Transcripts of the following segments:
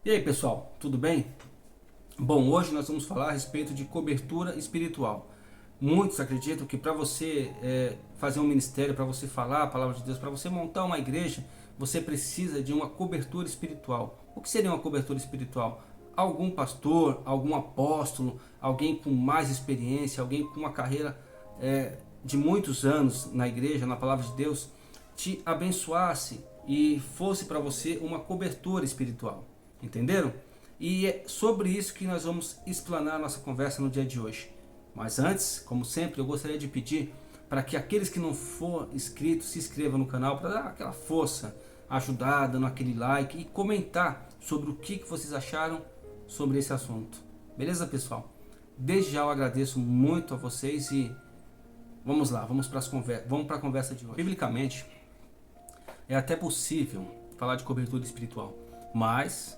E aí pessoal, tudo bem? Bom, hoje nós vamos falar a respeito de cobertura espiritual. Muitos acreditam que para você fazer um ministério, para você falar a palavra de Deus, para você montar uma igreja, você precisa de uma cobertura espiritual. O que seria uma cobertura espiritual? Algum pastor, algum apóstolo, alguém com mais experiência, alguém com uma carreira de muitos anos na igreja, na palavra de Deus, te abençoasse e fosse para você uma cobertura espiritual. Entenderam? E é sobre isso que nós vamos explanar a nossa conversa no dia de hoje. Mas antes, como sempre, eu gostaria de pedir para que aqueles que não for inscritos se inscrevam no canal para dar aquela força, ajudar, dando aquele like e comentar sobre o que vocês acharam sobre esse assunto. Beleza, pessoal? Desde já eu agradeço muito a vocês e vamos lá, vamos para a conversa de hoje. Biblicamente, é até possível falar de cobertura espiritual, mas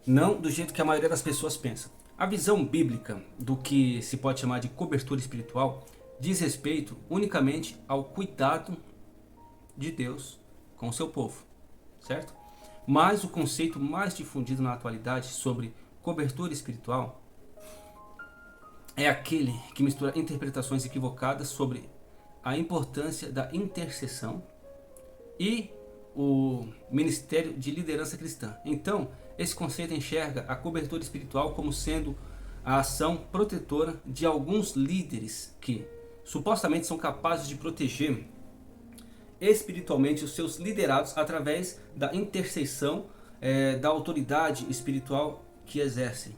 não do jeito que a maioria das pessoas pensa. A visão bíblica do que se pode chamar de cobertura espiritual diz respeito unicamente ao cuidado de Deus com o seu povo, certo? Mas o conceito mais difundido na atualidade sobre cobertura espiritual é aquele que mistura interpretações equivocadas sobre a importância da intercessão e o ministério de liderança cristã. Então, esse conceito enxerga a cobertura espiritual como sendo a ação protetora de alguns líderes que supostamente são capazes de proteger espiritualmente os seus liderados através da intercessão da autoridade espiritual que exercem.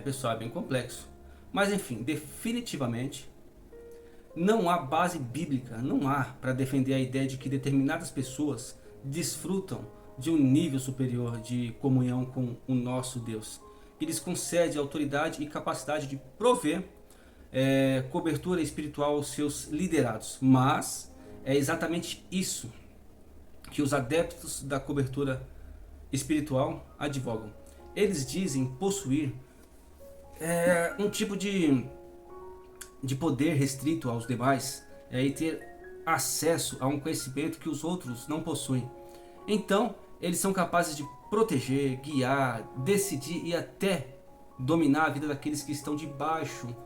Pessoal, é bem complexo. Mas enfim, definitivamente não há base bíblica, não há para defender a ideia de que determinadas pessoas desfrutam de um nível superior de comunhão com o nosso Deus, que lhes concede autoridade e capacidade de prover cobertura espiritual aos seus liderados. Mas é exatamente isso que os adeptos da cobertura espiritual advogam. Eles dizem possuir um tipo de poder restrito aos demais e ter acesso a um conhecimento que os outros não possuem. Então, eles são capazes de proteger, guiar, decidir e até dominar a vida daqueles que estão debaixo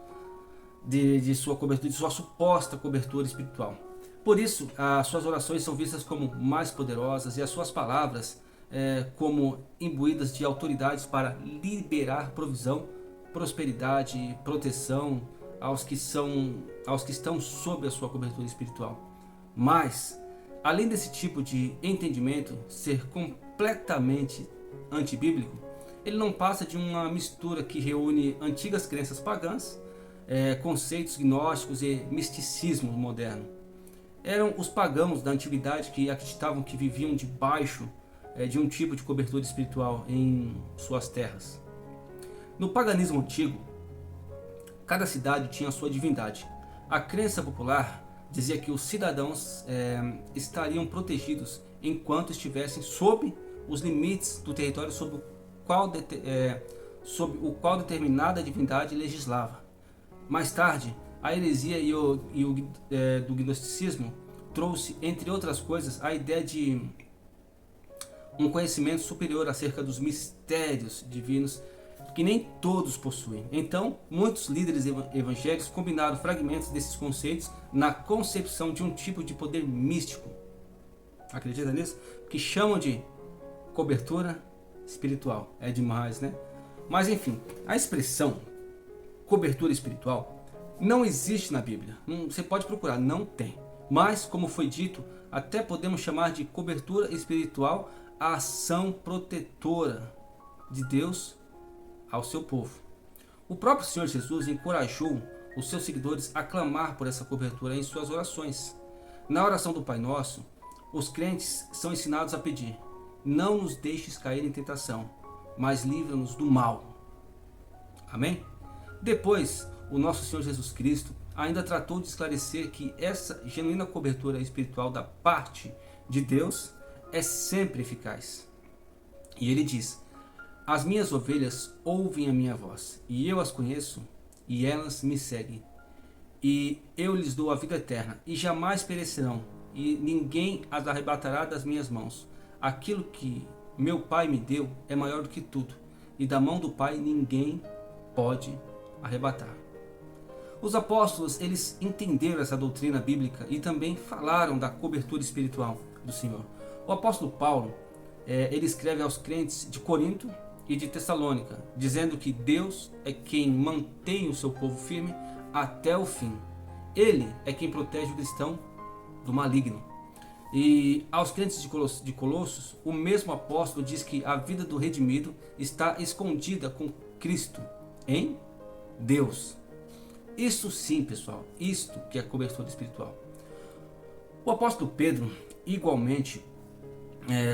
de sua cobertura, de sua suposta cobertura espiritual. Por isso, as suas orações são vistas como mais poderosas e as suas palavras como imbuídas de autoridades para liberar provisão, prosperidade e proteção aos que estão sob a sua cobertura espiritual. Mas, além desse tipo de entendimento ser completamente antibíblico, ele não passa de uma mistura que reúne antigas crenças pagãs, conceitos gnósticos e misticismo moderno. Eram os pagãos da antiguidade que acreditavam que viviam debaixo de um tipo de cobertura espiritual em suas terras. No paganismo antigo, cada cidade tinha sua divindade. A crença popular dizia que os cidadãos estariam protegidos enquanto estivessem sob os limites do território sobre o qual determinada divindade legislava. Mais tarde, a heresia do gnosticismo trouxe, entre outras coisas, a ideia de um conhecimento superior acerca dos mistérios divinos que nem todos possuem. Então, muitos líderes evangélicos combinaram fragmentos desses conceitos na concepção de um tipo de poder místico. Acredita nisso? Que chamam de cobertura espiritual. É demais, né? Mas enfim, a expressão cobertura espiritual não existe na Bíblia. Você pode procurar, não tem. Mas, como foi dito, até podemos chamar de cobertura espiritual a ação protetora de Deus ao seu povo. O próprio Senhor Jesus encorajou os seus seguidores a clamar por essa cobertura em suas orações. Na oração do Pai Nosso, os crentes são ensinados a pedir: não nos deixes cair em tentação, mas livra-nos do mal. Amém? Depois, o nosso Senhor Jesus Cristo ainda tratou de esclarecer que essa genuína cobertura espiritual da parte de Deus é sempre eficaz. E ele diz: as minhas ovelhas ouvem a minha voz, e eu as conheço, e elas me seguem. E eu lhes dou a vida eterna, e jamais perecerão, e ninguém as arrebatará das minhas mãos. Aquilo que meu Pai me deu é maior do que tudo, e da mão do Pai ninguém pode arrebatar. Os apóstolos, eles entenderam essa doutrina bíblica e também falaram da cobertura espiritual do Senhor. O apóstolo Paulo, ele escreve aos crentes de Corinto e de Tessalônica, dizendo que Deus é quem mantém o seu povo firme até o fim. Ele é quem protege o cristão do maligno. E aos crentes de Colossos, o mesmo apóstolo diz que a vida do redimido está escondida com Cristo em Deus. Isso sim, pessoal, isto que é cobertura espiritual. O apóstolo Pedro, igualmente,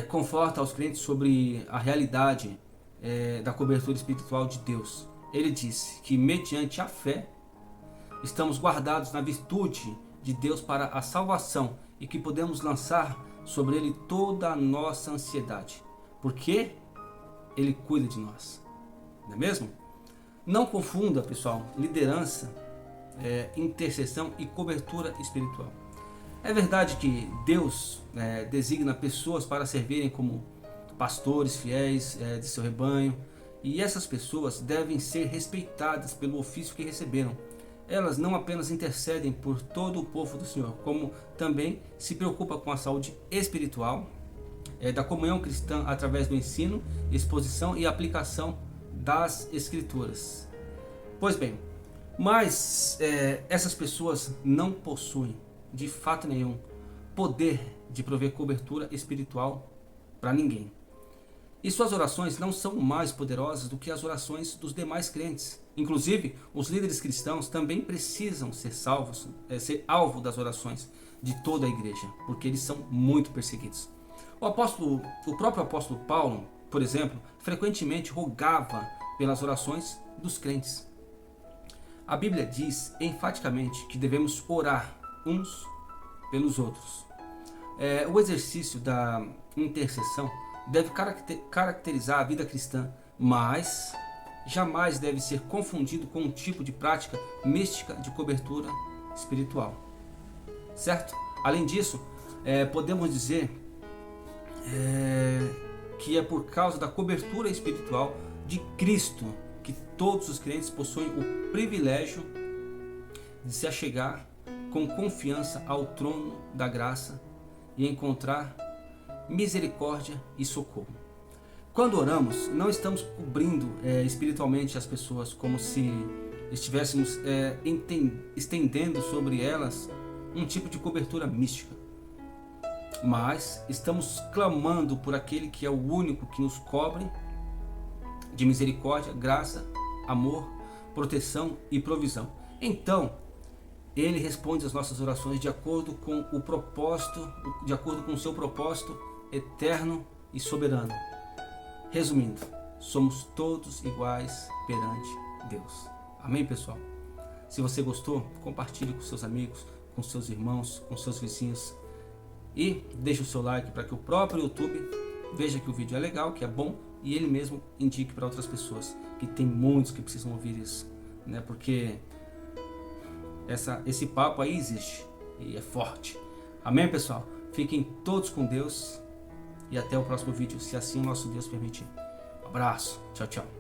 conforta aos crentes sobre a realidade da cobertura espiritual de Deus. Ele disse que mediante a fé, estamos guardados na virtude de Deus para a salvação e que podemos lançar sobre Ele toda a nossa ansiedade, porque Ele cuida de nós, não é mesmo? Não confunda, pessoal, liderança, intercessão e cobertura espiritual. É verdade que Deus designa pessoas para servirem como pastores fiéis de seu rebanho, e essas pessoas devem ser respeitadas pelo ofício que receberam. Elas não apenas intercedem por todo o povo do Senhor, como também se preocupam com a saúde espiritual da comunhão cristã através do ensino, exposição e aplicação das Escrituras. Pois bem, mas essas pessoas não possuem, de fato nenhum, poder de prover cobertura espiritual para ninguém. E suas orações não são mais poderosas do que as orações dos demais crentes. Inclusive, os líderes cristãos também precisam ser salvos, ser alvo das orações de toda a igreja, porque eles são muito perseguidos. O próprio apóstolo Paulo, por exemplo, frequentemente rogava pelas orações dos crentes. A Bíblia diz enfaticamente que devemos orar uns pelos outros. O exercício da intercessão deve caracterizar a vida cristã, mas jamais deve ser confundido com um tipo de prática mística de cobertura espiritual. Certo? Além disso, podemos dizer que é por causa da cobertura espiritual de Cristo que todos os crentes possuem o privilégio de se achegar com confiança ao trono da graça e encontrar misericórdia e socorro. Quando oramos, não estamos cobrindo espiritualmente as pessoas como se estivéssemos estendendo sobre elas um tipo de cobertura mística, mas estamos clamando por aquele que é o único que nos cobre de misericórdia, graça, amor, proteção e provisão. Então, Ele responde às nossas orações de acordo com o propósito, de acordo com o seu propósito eterno e soberano. Resumindo, somos todos iguais perante Deus. Amém, pessoal? Se você gostou, compartilhe com seus amigos, com seus irmãos, com seus vizinhos e deixe o seu like para que o próprio YouTube veja que o vídeo é legal, que é bom, e ele mesmo indique para outras pessoas, que tem muitos que precisam ouvir isso, né? Porque esse papo aí existe e é forte. Amém, pessoal? Fiquem todos com Deus e até o próximo vídeo, se assim o nosso Deus permitir. Um abraço, tchau, tchau.